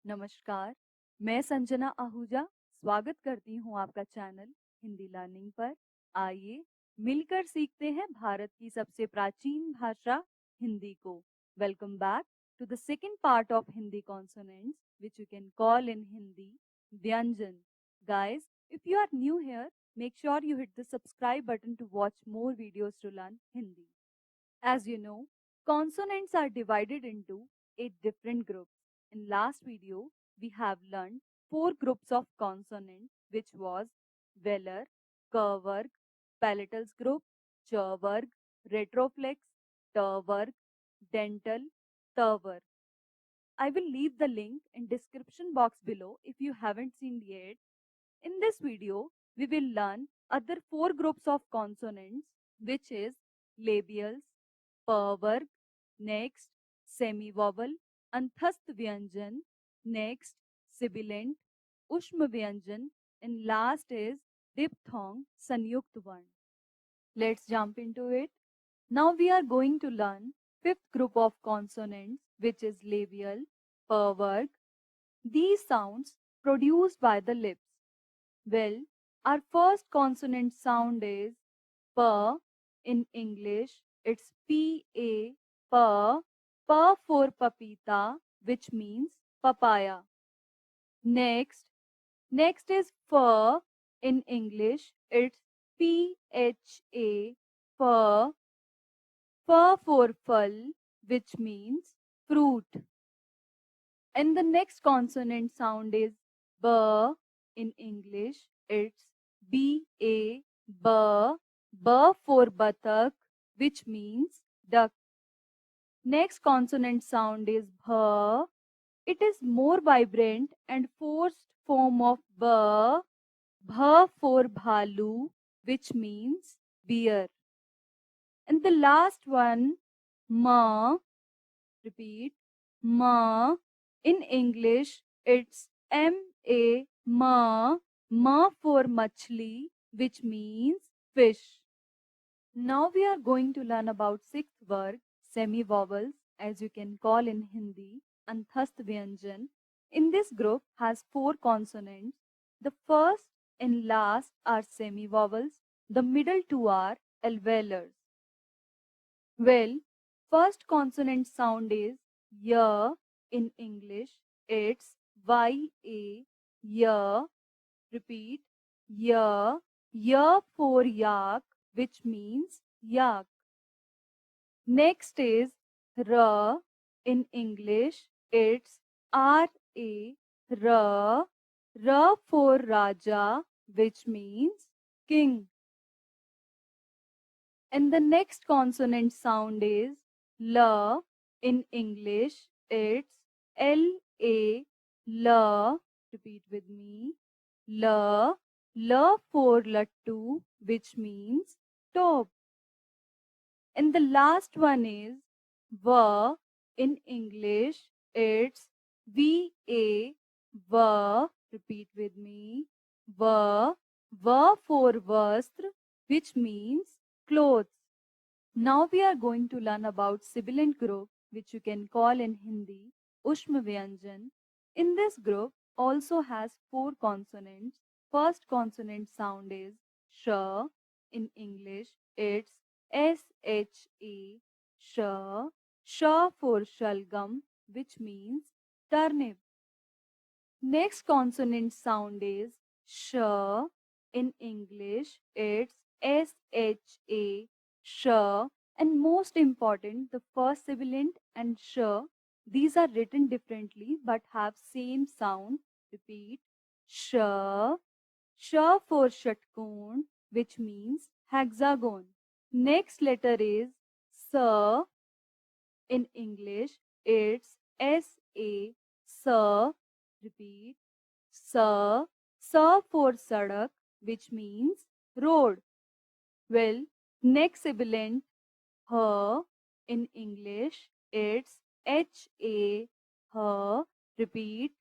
नमस्कार, मैं संजना आहूजा स्वागत करती हूँ आपका चैनल हिंदी लर्निंग पर। आइए मिलकर सीखते हैं भारत की सबसे प्राचीन भाषा हिंदी को। Welcome back to the second part of Hindi consonants which you can call in Hindi व्यंजन. Guys, if you are new here, make sure you hit the subscribe button to watch more videos to learn Hindi. As you know, consonants are divided into 8 different groups. In last video, we have learned 4 groups of consonants, which was velar, K-varg, palatals group, Ch-varg, retroflex, T-varg, dental, T-varg. I will leave the link in description box below if you haven't seen yet. In this video, we will learn other 4 groups of consonants, which is labials, P-varg, next semi-vowel, अंतस्थ व्यंजन, next sibilant, ऊष्म व्यंजन, and last is diphthong संयुक्त वर्ण. Let's jump into it. Now we are going to learn fifth group of consonants, which is labial, P-varg. These sounds produced by the lips. Well, our first consonant sound is P. In English, it's P-A, P. P for papita, which means papaya. Next is F. In English, it's P-H-A, F. F for phal, which means fruit. And the next consonant sound is B. In English, it's B-A, B. B for batak, which means duck. Next consonant sound is Bh. It is more vibrant and forced form of B. Bh for bhalu, which means bear. And the last one, Ma. Repeat, Ma. In English, it's M-A, Ma. Ma for machli, which means fish. Now we are going to learn about sixth varg, semi-vowels, as you can call in Hindi, anthast vyanjan. In this group has 4 consonants. The first and last are semi-vowels. The middle 2 are alveolars. Well, first consonant sound is ya. In English, it's Y-A, ya. Repeat, ya. Ya for yak, which means yak. Next is ra. In English, it's R-A, ra. Ra for raja, which means king. And the next consonant sound is la. In English, it's L-A, la. Repeat with me. La. La for lattu, which means top. And the last one is va. In English, it's V-A, va. Repeat with me. Va. Va for vastra, which means clothes. Now we are going to learn about sibilant group, which you can call in Hindi Ushma Vyanjan. In this group also has 4 consonants. First consonant sound is sh. In English, it's S-H-A, sh. Sh for shalgam, which means turnip. Next consonant sound is sh. In English, it's S-H-A, sh. And most important, the first sibilant and sh, these are written differently but have same sound. Repeat, sh. Sh for shatkoon, which means hexagon. Next letter is sa. In English, it's S-A, sa. Repeat, sa. Sa for sadak, which means road. Well, next sibilant, ha. In English, it's H-A, ha. Repeat,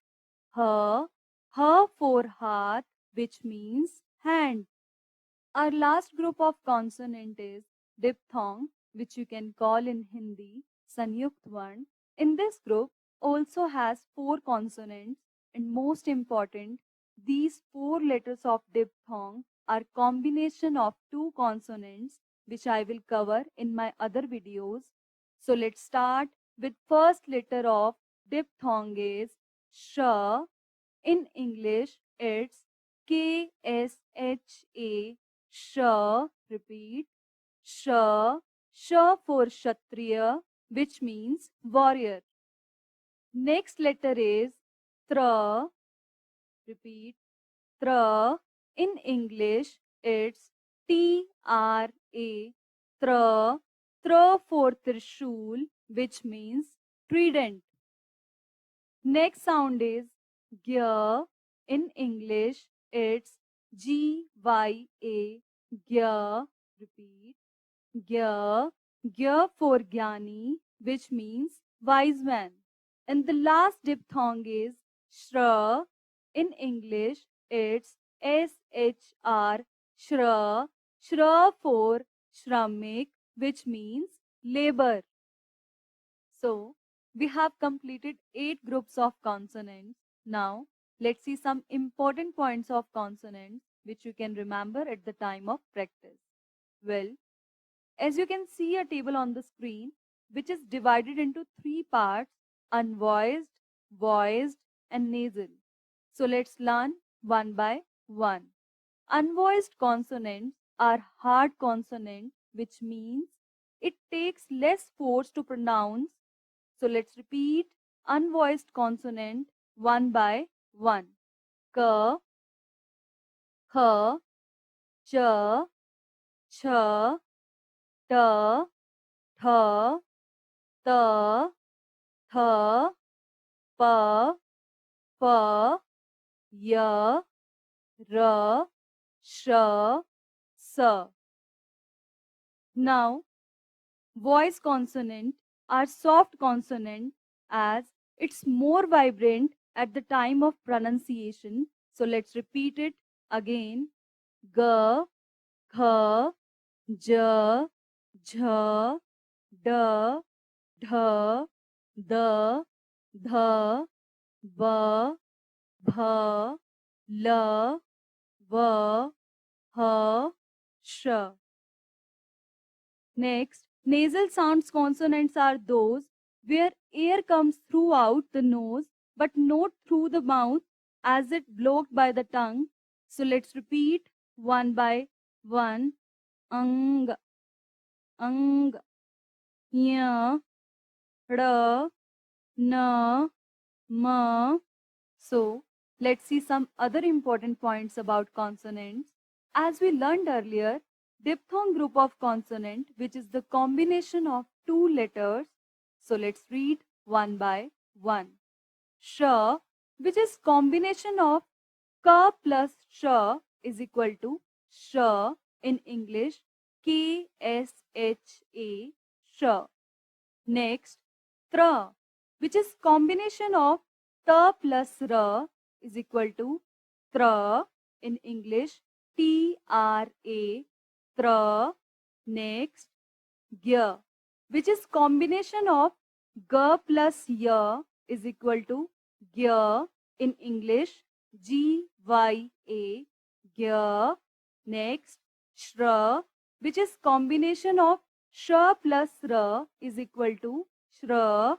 ha. Ha for hath, which means hand. Our last group of consonant is diphthong, which you can call in Hindi Sanyukt Varn. In this group, also has 4 consonants, and most important, these 4 letters of diphthong are combination of 2 consonants, which I will cover in my other videos. So let's start with first letter of diphthong is sh. In English, it's KSHA, sh. Repeat, sh. Sh for Kshatriya, which means warrior. Next letter is tra. Repeat, tra. In English, it's TRA, tra. Tra for Trishul, which means trident. Next sound is gya. In English, it's GYA, gya. Repeat, gya. Gya for Gyani, which means wise man. And the last diphthong is shra. In English, it's SHR, shra. Shra for shramik, which means labor. So, we have completed 8 groups of consonants. Now, let's see some important points of consonants which you can remember at the time of practice. Well, as you can see a table on the screen, which is divided into 3 parts: unvoiced, voiced, and nasal. So let's learn one by one. Unvoiced consonants are hard consonants, which means it takes less force to pronounce. So let's repeat unvoiced consonant one by one. K, H, Ch, Ch, T, Th, T, Th, P, P, Y, R, Sh, S. Now, voice consonant are soft consonant as it's more vibrant at the time of pronunciation. So let's repeat it again. G, Kh, J, Jh, D, Dh, D, Dh, B, Bh, L, V, H, Sh. Next, nasal sounds consonants are those where air comes throughout the nose but not through the mouth as it blocked by the tongue. So let's repeat one by one. Ang, ang, nya, ra, na, ma. So let's see some other important points about consonants. As we learned earlier, diphthong group of consonant, which is the combination of 2 letters. So let's read one by one. Sh, which is combination of ka plus sh is equal to sh. In English, KSHA, sh. Next, tra, which is combination of ta plus ra is equal to tra. In English, TRA, tra. Next, gya, which is combination of ga plus ya is equal to gya. In English, GYA, gya. Next, shra, which is combination of sh plus ra is equal to shra.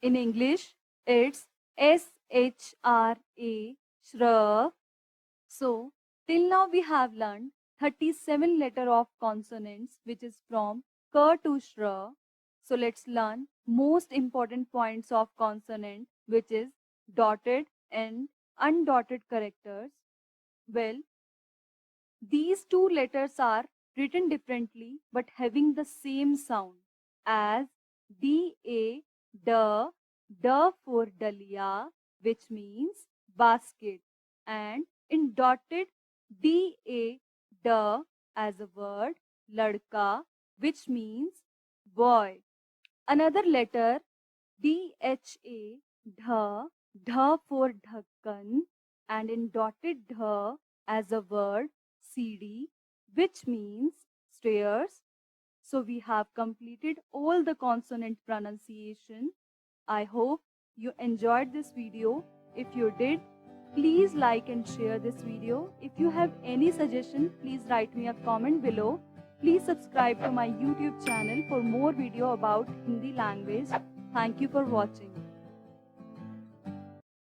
In English, it's SHRA, shra. So, till now we have learned 37 letter of consonants, which is from K to Shra. So let's learn most important points of consonant, which is dotted and undotted characters. Well, these 2 letters are written differently but having the same sound as DA, D, D for Dalia, which means basket, and in dotted DA, D as a word, ladka, which means boy. Another letter DHA, dha, dha for dhakkan, and in dotted dha as a word CD, which means stairs. So we have completed all the consonant pronunciation. I hope you enjoyed this video. If you did, please like and share this video. If you have any suggestion, please write me a comment below. Please subscribe to my YouTube channel for more video about Hindi language. Thank you for watching.